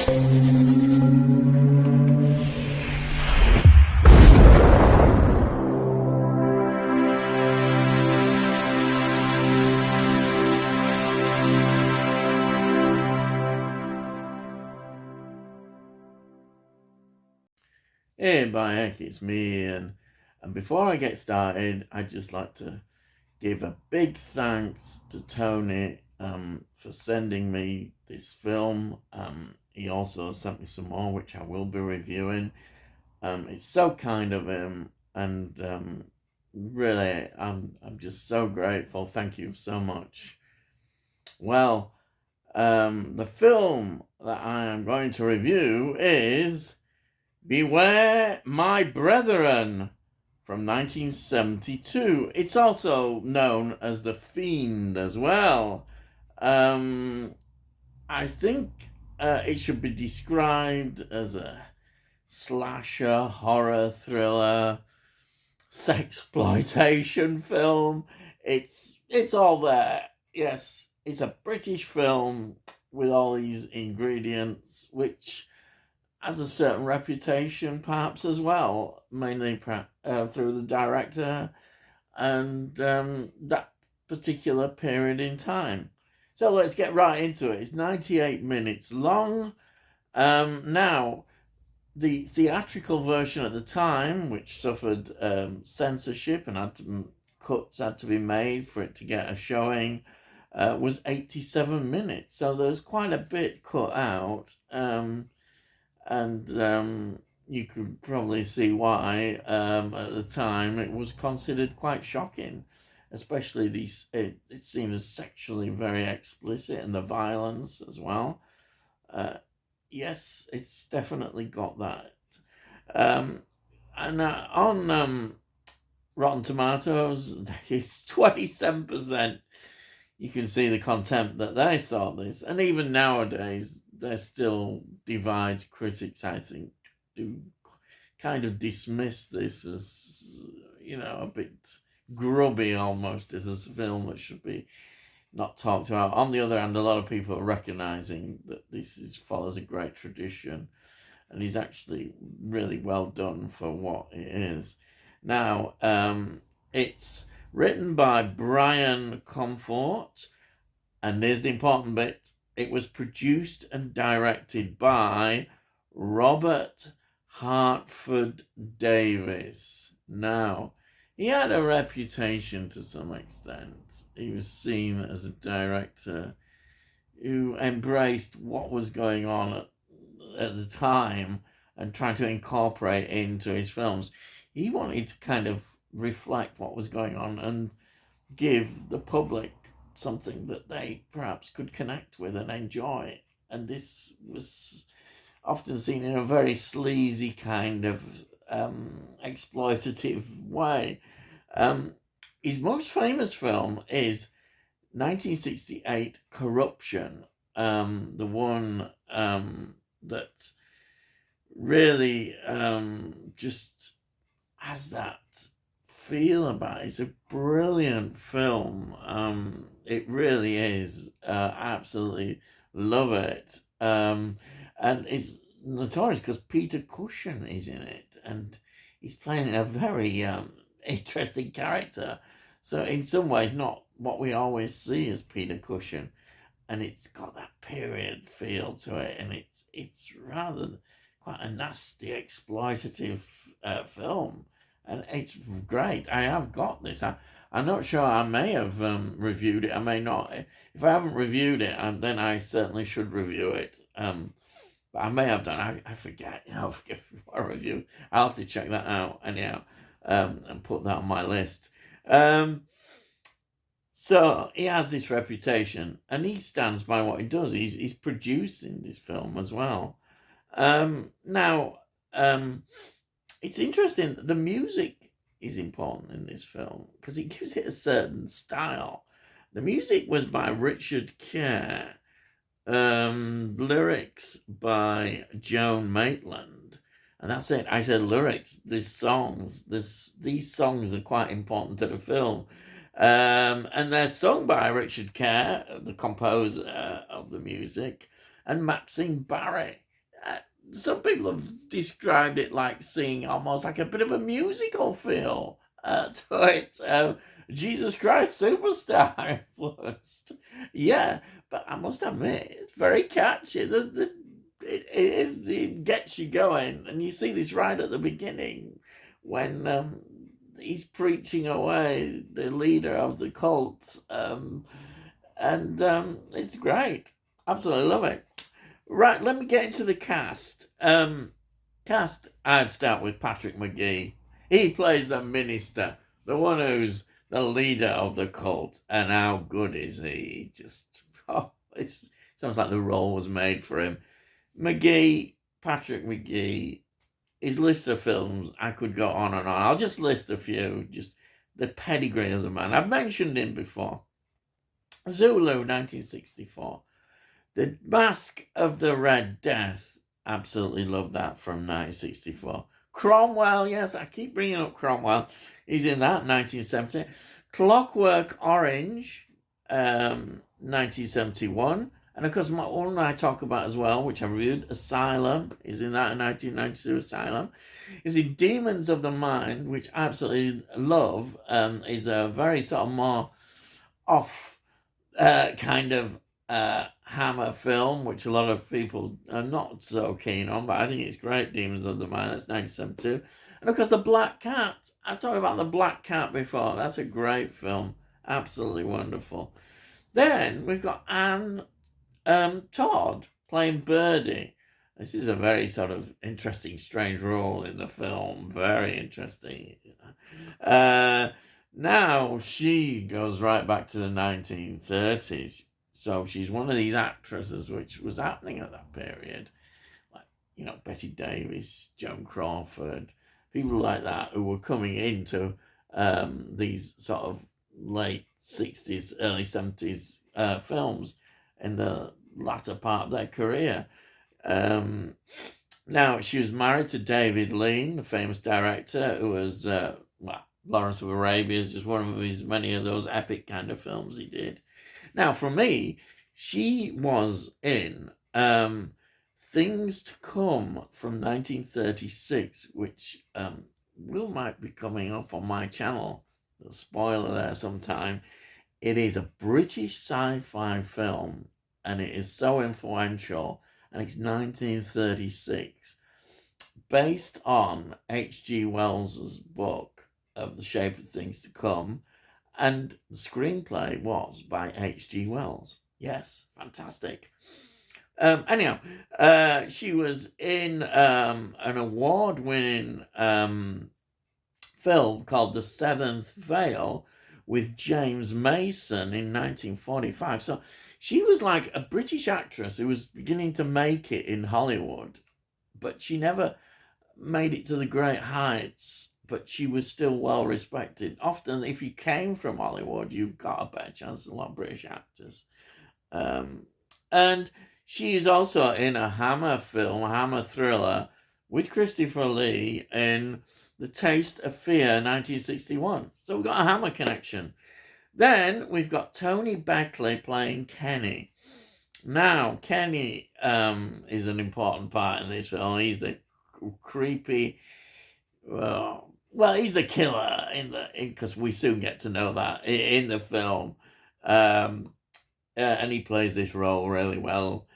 Hey, Bayek, it's me, and before I get started, I'd just like to give a big thanks to Tony for sending me this film. He also sent me some more, which I will be reviewing. It's so kind of him, and really, I'm just so grateful. Thank you so much. Well, the film that I am going to review is Beware My Brethren from 1972. It's also known as The Fiend as well. I think it should be described as a slasher, horror, thriller, sexploitation film. It's all there. Yes, it's a British film with all these ingredients, which has a certain reputation, perhaps as well, mainly through the director and that particular period in time. So let's get right into it. It's 98 minutes long. Now, the theatrical version at the time, which suffered censorship and cuts had to be made for it to get a showing, was 87 minutes. So there's quite a bit cut out. And you could probably see why at the time it was considered quite shocking, especially it's seen as sexually very explicit, and the violence as well. Yes, it's definitely got that. And on Rotten Tomatoes, it's 27%. You can see the contempt that they saw this, and even nowadays there still divides critics, I think, who kind of dismiss this as, a bit grubby almost, as a film that should be not talked about. On the other hand, a lot of people are recognizing that follows a great tradition and is actually really well done for what it is. Now, it's written by Brian Comfort, and here's the important bit. It was produced and directed by Robert Hartford Davis. Now, he had a reputation to some extent. He was seen as a director who embraced what was going on at the time and tried to incorporate into his films. He wanted to kind of reflect what was going on and give the public something that they perhaps could connect with and enjoy. And this was often seen in a very sleazy kind of exploitative way. His most famous film is 1968 Corruption, the one that really just has that feel about it. It's a brilliant film. It really is. Absolutely love it. And it's notorious because Peter Cushing is in it, and he's playing a very interesting character. So in some ways, not what we always see as Peter Cushing, and it's got that period feel to it, and it's rather quite a nasty, exploitative film. And it's great. I have got this. I'm not sure. I may have reviewed it. I may not. If I haven't reviewed it, then I certainly should review it. But I may have done. I forget. I forget what I review. I'll have to check that out anyhow, and put that on my list. So he has this reputation, and he stands by what he does. He's producing this film as well. Now. It's interesting. The music is important in this film because it gives it a certain style. The music was by Richard Kerr, lyrics by Joan Maitland, and that's it. I said lyrics. These songs are quite important to the film, and they're sung by Richard Kerr, the composer of the music, and Maxine Barry, some people have described it like seeing almost like a bit of a musical feel to it. Jesus Christ Superstar influenced. Yeah, but I must admit, it's very catchy. It gets you going, and you see this right at the beginning when he's preaching away, the leader of the cult, and it's great. Absolutely love it. Right, let me get into the cast. I'd start with Patrick McGee. He plays the minister, the one who's the leader of the cult. And how good is he? It's sounds like the role was made for him. Patrick McGee, his list of films, I could go on and on. I'll just list a few, just the pedigree of the man. I've mentioned him before. Zulu, 1964. The Mask of the Red Death. Absolutely love that from 1964. Cromwell, yes, I keep bringing up Cromwell. He's in that, 1970. Clockwork Orange, 1971. And of course, one I talk about as well, which I reviewed, Asylum, is in that, in 1992, Asylum. Is in Demons of the Mind, which I absolutely love, is a very sort of more off kind of Hammer film, which a lot of people are not so keen on, but I think it's great. Demons of the Mind, that's 1972. And of course, The Black Cat. I've talked about The Black Cat before. That's a great film. Absolutely wonderful. Then we've got Anne Todd playing Birdie. This is a very sort of interesting, strange role in the film. Very interesting. Now she goes right back to the 1930s. So she's one of these actresses which was happening at that period. Like, Betty Davis, Joan Crawford, people like that who were coming into these sort of late 60s, early 70s films in the latter part of their career. Now, she was married to David Lean, the famous director, who was, Lawrence of Arabia is just one of his many of those epic kind of films he did. Now, for me, she was in Things to Come from 1936, which might be coming up on my channel. A spoiler there sometime. It is a British sci-fi film, and it is so influential, and it's 1936, based on H.G. Wells's book of The Shape of Things to Come, and the screenplay was by H.G. Wells. Yes, fantastic. Anyhow, she was in an award-winning film called The Seventh Veil with James Mason in 1945. So she was like a British actress who was beginning to make it in Hollywood, but she never made it to the great heights, but she was still well respected. Often, if you came from Hollywood, you got a better chance than a lot of British actors. And she is also in a Hammer film, a Hammer thriller, with Christopher Lee in The Taste of Fear, 1961. So we've got a Hammer connection. Then we've got Tony Bagley playing Kenny. Now, Kenny is an important part in this film. He's the creepy... Well, he's the killer because we soon get to know that in the film, and he plays this role really well.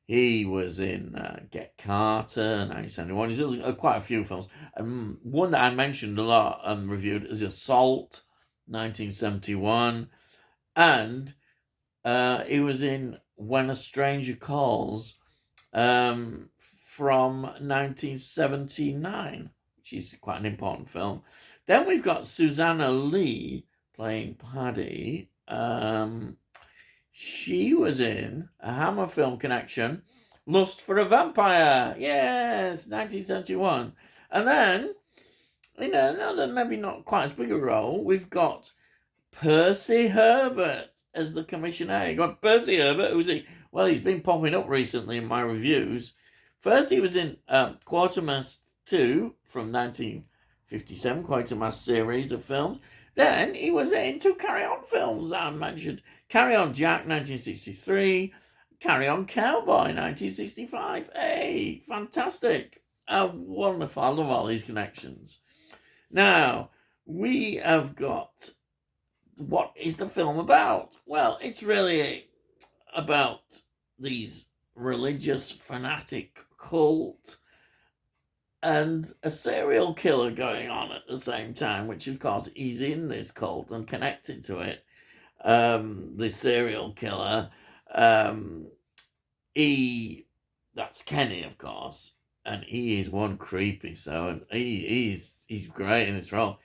He was in Get Carter, 1971. He's in quite a few films. One that I mentioned a lot and reviewed is Assault, 1971, and he was in When a Stranger Calls from 1979. She's quite an important film. Then we've got Susanna Lee playing Paddy. She was in a Hammer film connection, Lust for a Vampire. Yes, 1971. And then, another maybe not quite as big a role, we've got Percy Herbert as the commissioner. You've got Percy Herbert, he's been popping up recently in my reviews. First, he was in Quatermass 2 from 1957, Quatermass series of films. Then he was in two Carry On films I mentioned. Carry On Jack, 1963. Carry On Cowboy, 1965. Hey, fantastic. Wonderful. I love all these connections. Now, we have got, what is the film about? Well, it's really about these religious fanatic cult and a serial killer going on at the same time, which of course he's in this cult and connected to it. The serial killer, that's Kenny, of course, and he is one creepy. So, and he's great in this role.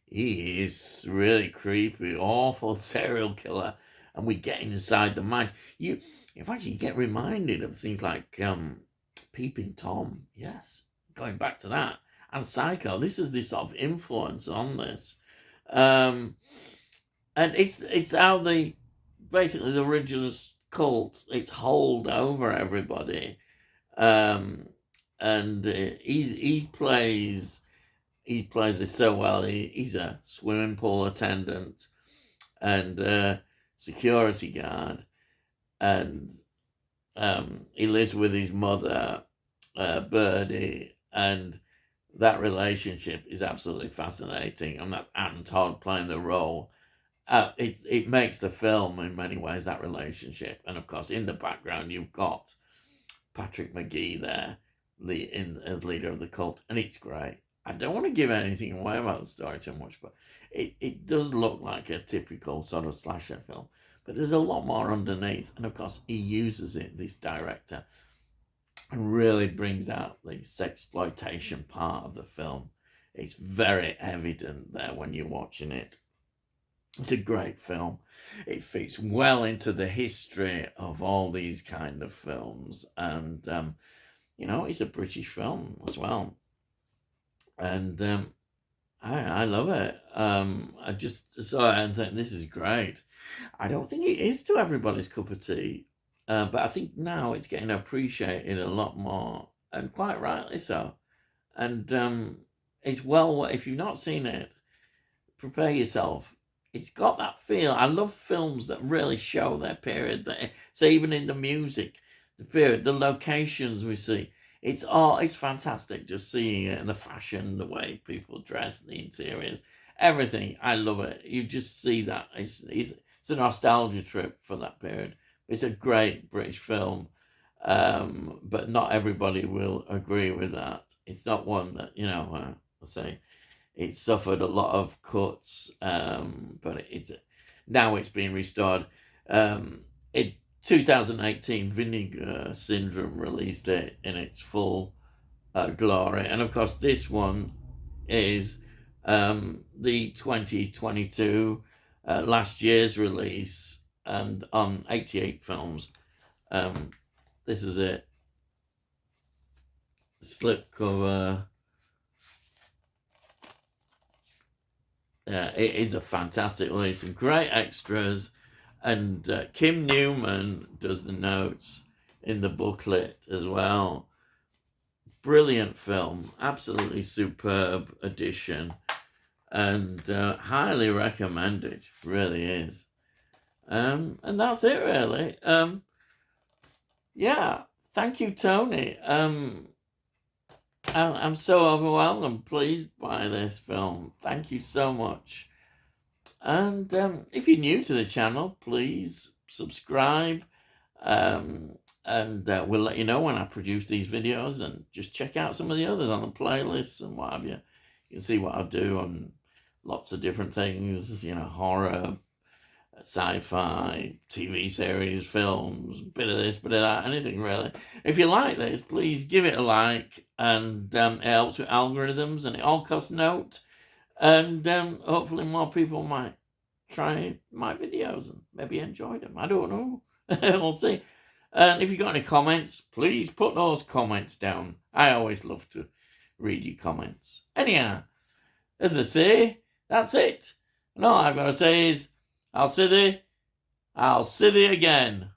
He is really creepy, awful serial killer, and we get inside the mind. In fact, you get reminded of things like Peeping Tom. Yes, going back to that, and Psycho. This is the sort of influence on this, and it's how basically the religious cult, it's hold over everybody, and he plays this so well. He's a swimming pool attendant and security guard, and he lives with his mother, Birdie, and that relationship is absolutely fascinating. And that's Ann Todd playing the role. It makes the film in many ways, that relationship. And of course, in the background, you've got Patrick McGee there, as leader of the cult, and it's great. I don't want to give anything away about the story too much, but it does look like a typical sort of slasher film. But there's a lot more underneath. And of course, he uses it, this director, and really brings out the sexploitation part of the film. It's very evident there when you're watching it. It's a great film. It fits well into the history of all these kind of films. And, it's a British film as well. And I love it. I just saw it and think, this is great. I don't think it is to everybody's cup of tea. But I think now it's getting appreciated a lot more. And quite rightly so. And it's well, if you've not seen it, prepare yourself. It's got that feel. I love films that really show their period. So even in the music, the period, the locations we see, it's fantastic just seeing it, and the fashion, the way people dress, the interiors, everything. I love it. You just see that. It's a nostalgia trip for that period. It's a great British film, but not everybody will agree with that. It's not one that, I say, it suffered a lot of cuts, but now it's been restored. In 2018, Vinegar Syndrome released it in its full glory. And of course, this one is the 2022, last year's release, and on 88 films. This is it. Slipcover. It is a fantastic release, some great extras, and Kim Newman does the notes in the booklet as well. Brilliant film, absolutely superb edition, and highly recommended, really is. And that's it, really. Yeah, thank you, Tony. I'm so overwhelmed and pleased by this film. Thank you so much. And if you're new to the channel, please subscribe. And we'll let you know when I produce these videos, and just check out some of the others on the playlists and what have you. You can see what I do on lots of different things, horror, sci-fi, TV series, films, bit of this, bit of that, anything really. If you like this, please give it a like, and it helps with algorithms, and it all costs note, and hopefully more people might try my videos and maybe enjoy them. I don't know. We'll see. And if you've got any comments, please put those comments down. I always love to read your comments. Anyhow, as I say, that's it. And all I've got to say is, I'll see thee again.